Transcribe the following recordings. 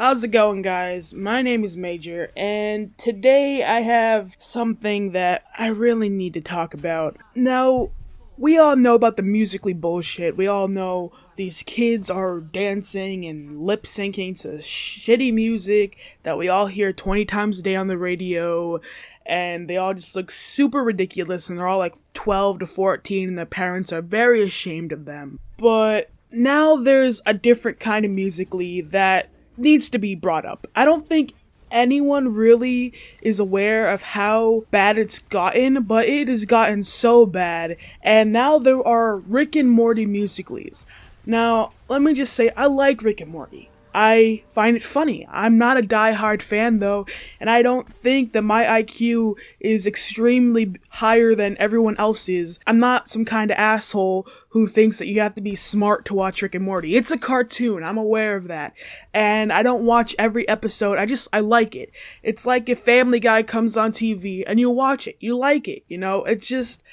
How's it going, guys? My name is Major, and today I have something that I really need to talk about. Now, we all know about the musically bullshit. We all know these kids are dancing and lip syncing to shitty music that we all hear 20 times a day on the radio, and they all just look super ridiculous, and they're all like 12 to 14, and their parents are very ashamed of them. But now there's a different kind of musically that needs to be brought up. I don't think anyone really is aware of how bad it's gotten, but it has gotten so bad, and now there are Rick and Morty musicals. Now, let me just say, I like Rick and Morty. I find it funny. I'm not a die-hard fan though, and I don't think that my IQ is extremely higher than everyone else's. I'm not some kind of asshole who thinks that you have to be smart to watch Rick and Morty. It's a cartoon, I'm aware of that. And I don't watch every episode, I like it. It's like if Family Guy comes on TV and you watch it, you like it, you know? It's just,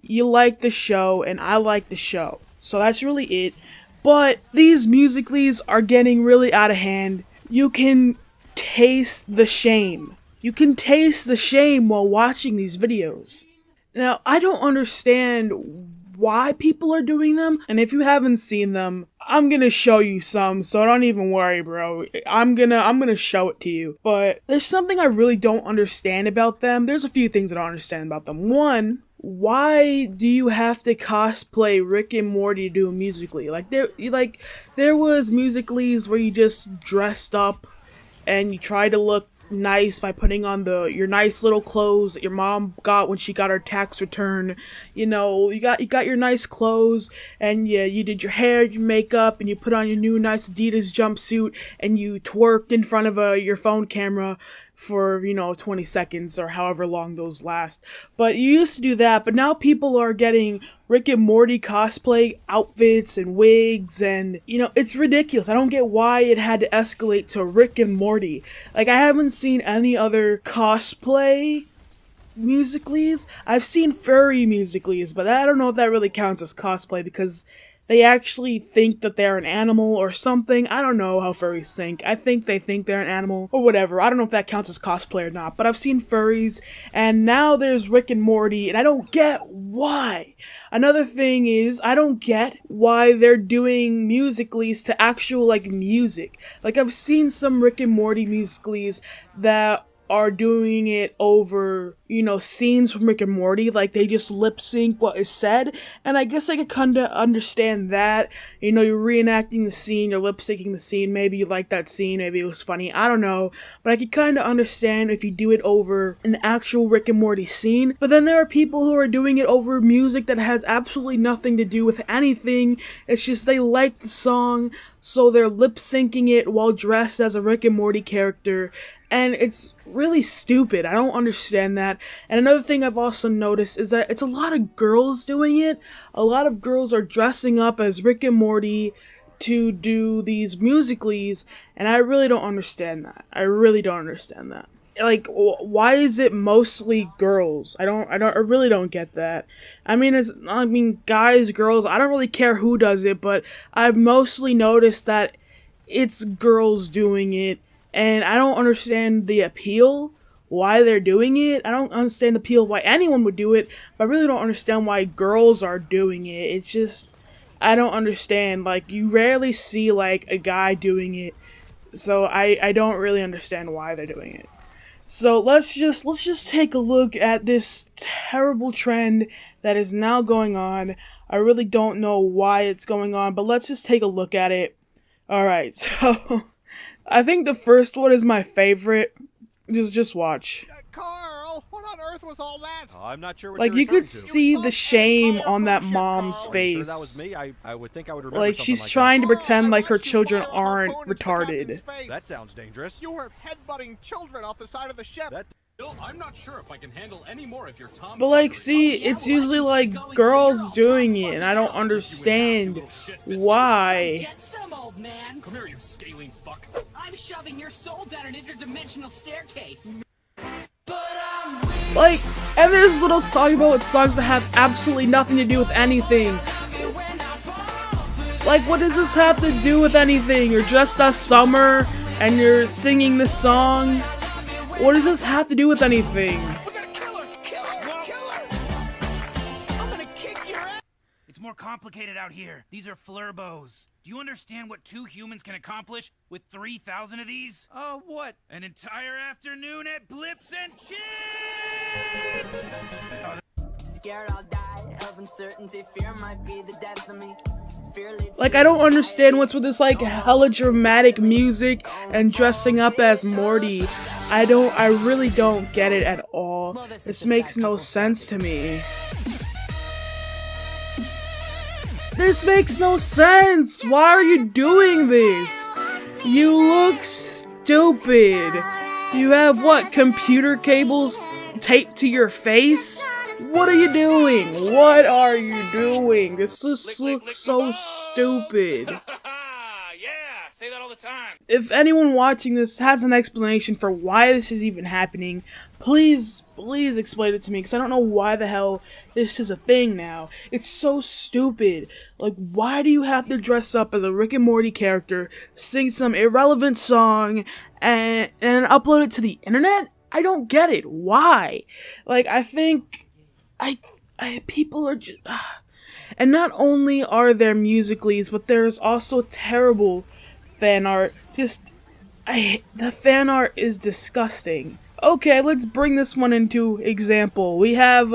you like the show and I like the show. So that's really it. But these musicals are getting really out of hand. You can taste the shame. You can taste the shame while watching these videos. Now, I don't understand why people are doing them, and if you haven't seen them, I'm gonna show you some, so don't even worry, bro. I'm gonna show it to you. But there's something I really don't understand about them. There's a few things I don't understand about them. One, why do you have to cosplay Rick and Morty to do a musically? There was musicals where you just dressed up and you try to look nice by putting on your nice little clothes that your mom got when she got her tax return. You know, you got your nice clothes, and you did your hair, your makeup, and you put on your new nice Adidas jumpsuit, and you twerked in front of your phone camera for 20 seconds or however long those last. But you used to do that, but now people are getting Rick and Morty cosplay outfits and wigs, and it's ridiculous. I don't get why it had to escalate to Rick and Morty. Like, I haven't seen any other cosplay musicals. I've seen furry musicals, but I don't know if that really counts as cosplay because they actually think that they're an animal or something. I don't know how furries think. I think they think they're an animal or whatever. I don't know if that counts as cosplay or not, but I've seen furries, and now there's Rick and Morty, and I don't get why. Another thing is, I don't get why they're doing musicals to actual, music. Like, I've seen some Rick and Morty musicals that are doing it over, scenes from Rick and Morty, like they just lip sync what is said, and I guess I could kinda understand that. You're reenacting the scene, you're lip syncing the scene, maybe you like that scene, maybe it was funny, I don't know, but I could kinda understand if you do it over an actual Rick and Morty scene. But then there are people who are doing it over music that has absolutely nothing to do with anything. It's just they like the song, so they're lip syncing it while dressed as a Rick and Morty character, and it's really stupid. I don't understand that. And another thing I've also noticed is that it's a lot of girls doing it. A lot of girls are dressing up as Rick and Morty to do these musicals, and I really don't understand that. I really don't understand that. Like, why is it mostly girls? I really don't get that. I mean, guys, girls, I don't really care who does it, but I've mostly noticed that it's girls doing it, and I don't understand the appeal, why they're doing it. I don't understand the appeal why anyone would do it, but I really don't understand why girls are doing it. It's just, I don't understand. Like, you rarely see, a guy doing it, so I don't really understand why they're doing it. So let's just take a look at this terrible trend that is now going on. I really don't know why it's going on, but let's just take a look at it. Alright, so I think the first one is my favorite. Just watch. Carl, what on earth was all that? I'm not sure what you could see the shame on that mom's face. Sure that was me. I would think I would remember something she's like trying to that. pretend like her children aren't retarded. That sounds dangerous. You were headbutting children off the side of the ship. I'm not sure if I can handle any more if you're Tom. But see, it's usually girls doing it, and I don't understand why. Get some, old man. Come here, you scaling fuck. I'm shoving your soul down an interdimensional staircase. And this little talking about songs that have absolutely nothing to do with anything. What does this have to do with anything? Or just a summer? and you're singing this song. What does this have to do with anything? We're gonna kill her! Kill her! Kill her! I'm gonna kick your ass! It's more complicated out here. These are flurbos. Do you understand what 2 humans can accomplish with 3,000 of these? What? An entire afternoon at Blips and Chips! Scared I'll die of uncertainty. Fear might be the death of me. Like, I don't understand what's with this, like, hella dramatic music and dressing up as Morty. I really don't get it at all. This makes no sense to me. This makes no sense! Why are you doing this? You look stupid. You have, what, computer cables taped to your face? What are you doing? What are you doing? This just looks so stupid. Yeah, say that all the time. If anyone watching this has an explanation for why this is even happening, please explain it to me, because I don't know why the hell this is a thing now. It's so stupid. Like, why do you have to dress up as a Rick and Morty character, sing some irrelevant song, and upload it to the internet? I don't get it. Why? Like, I think people are just, and not only are there musicallys, but there's also terrible fan art. The fan art is disgusting. Okay, let's bring this one into example. We have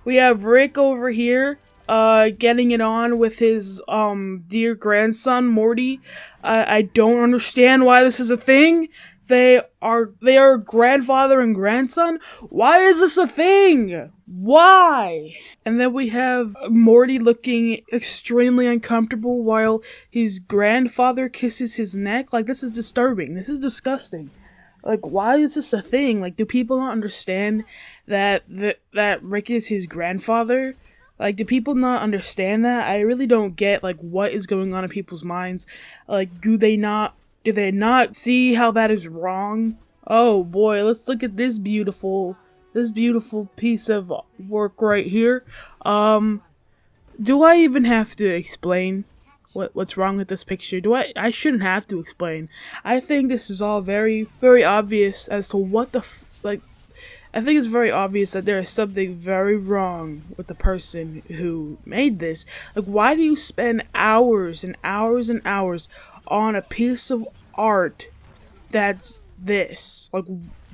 Rick over here, getting it on with his, dear grandson, Morty. I don't understand why this is a thing. They are grandfather and grandson? Why is this a thing? Why? And then we have Morty looking extremely uncomfortable while his grandfather kisses his neck. Like, this is disturbing. This is disgusting. Like, why is this a thing? Like, do people not understand that Rick is his grandfather? Like, do people not understand that? I really don't get, like, what is going on in people's minds. Like, do they not see how that is wrong? Oh boy, let's look at this beautiful piece of work right here. Do I even have to explain what's wrong with this picture? I shouldn't have to explain. I think this is all very, very obvious as to what I think it's very obvious that there is something very wrong with the person who made this. Like, why do you spend hours and hours and hours on a piece of art that's this? Like,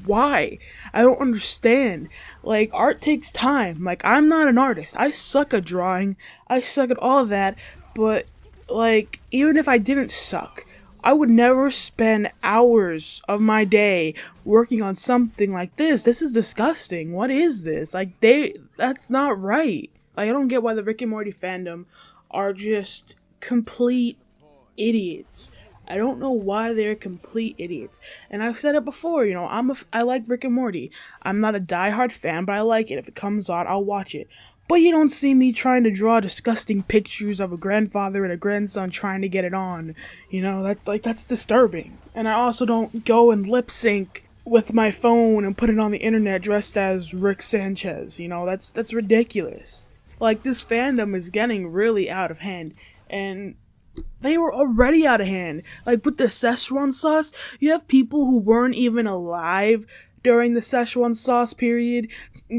why? I don't understand. Like, art takes time. Like, I'm not an artist. I suck at drawing. I suck at all of that. But, like, even if I didn't suck, I would never spend hours of my day working on something like this. This is disgusting. What is this? Like, that's not right. Like, I don't get why the Rick and Morty fandom are just complete idiots. I don't know why they're complete idiots. And I've said it before, you know, I like Rick and Morty. I'm not a diehard fan, but I like it. If it comes on, I'll watch it. But you don't see me trying to draw disgusting pictures of a grandfather and a grandson trying to get it on. You know, that's disturbing. And I also don't go and lip sync with my phone and put it on the internet dressed as Rick Sanchez. You know, that's ridiculous. Like, this fandom is getting really out of hand, and they were already out of hand. Like, with the Szechuan sauce, you have people who weren't even alive during the Szechuan sauce period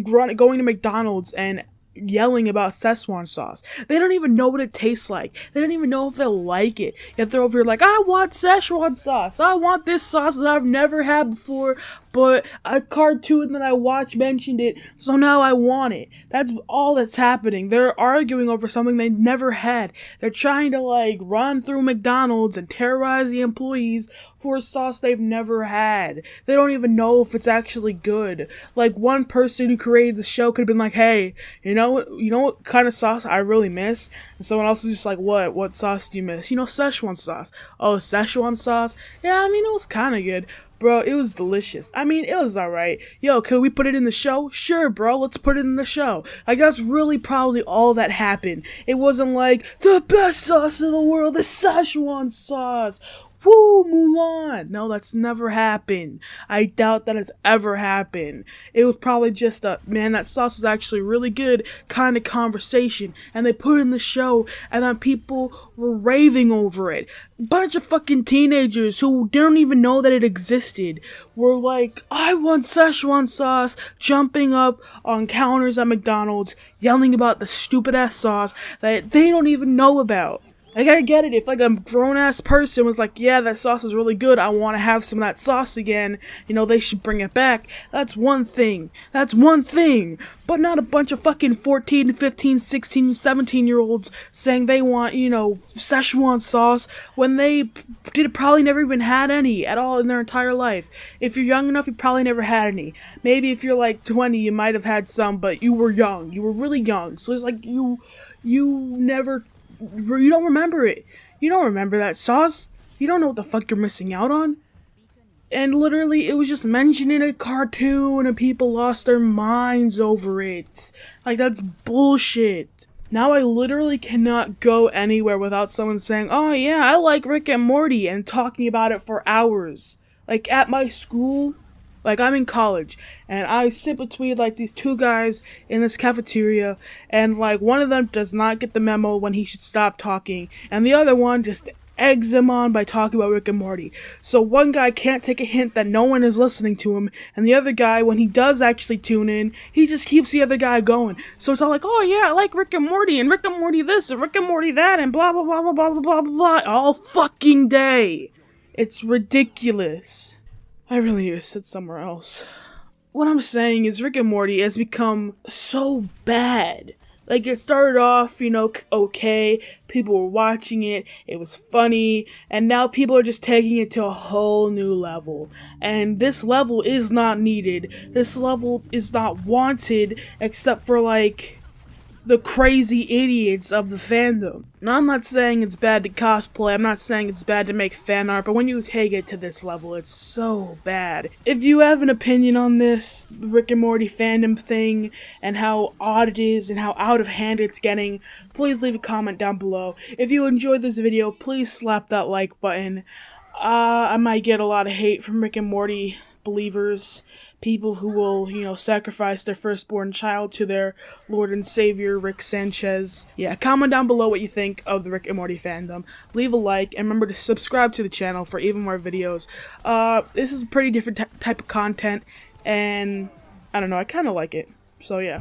going to McDonald's and yelling about Szechuan sauce. They don't even know what it tastes like. They don't even know if they'll like it. Yet they're over here like, I want Szechuan sauce. I want this sauce that I've never had before, but a cartoon that I watched mentioned it, so now I want it. That's all that's happening. They're arguing over something they never had. They're trying to, like, run through McDonald's and terrorize the employees for a sauce they've never had. They don't even know if it's actually good. Like, one person who created the show could have been like, hey, you know what kind of sauce I really miss? And someone else is just like, what sauce do you miss? You know, Szechuan sauce. Oh, Szechuan sauce? Yeah, I mean, it was kind of good. Bro, it was delicious. I mean, it was alright. Yo, could we put it in the show? Sure, bro, let's put it in the show. Like, that's really probably all that happened. It wasn't like, the best sauce in the world is Szechuan sauce. woo, Mulan. No, that's never happened. I doubt that has ever happened. It was probably just a, man, that sauce was actually really good kind of conversation, and they put it in the show, and then people were raving over it. Bunch of fucking teenagers who didn't even know that it existed were like, I want Szechuan sauce, jumping up on counters at McDonald's, yelling about the stupid ass sauce that they don't even know about. Like, I get it, if like a grown-ass person was like, yeah, that sauce is really good, I want to have some of that sauce again, you know, they should bring it back. That's one thing. That's one thing. But not a bunch of fucking 14, 15, 16, 17-year-olds saying they want, you know, Szechuan sauce when they probably never even had any at all in their entire life. If you're young enough, you probably never had any. Maybe if you're like 20, you might have had some, but you were young. You were really young. So it's like you don't remember it. You don't remember that sauce. You don't know what the fuck you're missing out on. And literally, it was just mentioned in a cartoon and people lost their minds over it. Like, that's bullshit. Now I literally cannot go anywhere without someone saying, oh yeah, I like Rick and Morty, and talking about it for hours. Like, at my school, like, I'm in college, and I sit between, like, these two guys in this cafeteria, and, like, one of them does not get the memo when he should stop talking, and the other one just eggs him on by talking about Rick and Morty. So one guy can't take a hint that no one is listening to him, and the other guy, when he does actually tune in, he just keeps the other guy going. So it's all like, oh yeah, I like Rick and Morty, and Rick and Morty this, and Rick and Morty that, and blah blah blah blah blah blah blah blah, all fucking day. It's ridiculous. I really need to sit somewhere else. What I'm saying is Rick and Morty has become so bad. Like, it started off, you know, okay, people were watching it, it was funny, and now people are just taking it to a whole new level. And this level is not needed. This level is not wanted, except for, like, the crazy idiots of the fandom. Now, I'm not saying it's bad to cosplay, I'm not saying it's bad to make fan art, but when you take it to this level, it's so bad. If you have an opinion on this, the Rick and Morty fandom thing, and how odd it is, and how out of hand it's getting, please leave a comment down below. If you enjoyed this video, please slap that like button. I might get a lot of hate from Rick and Morty believers, people who will, you know, sacrifice their firstborn child to their Lord and Savior, Rick Sanchez. Yeah, comment down below what you think of the Rick and Morty fandom. Leave a like, and remember to subscribe to the channel for even more videos. This is a pretty different type of content, and I don't know, I kind of like it. So yeah.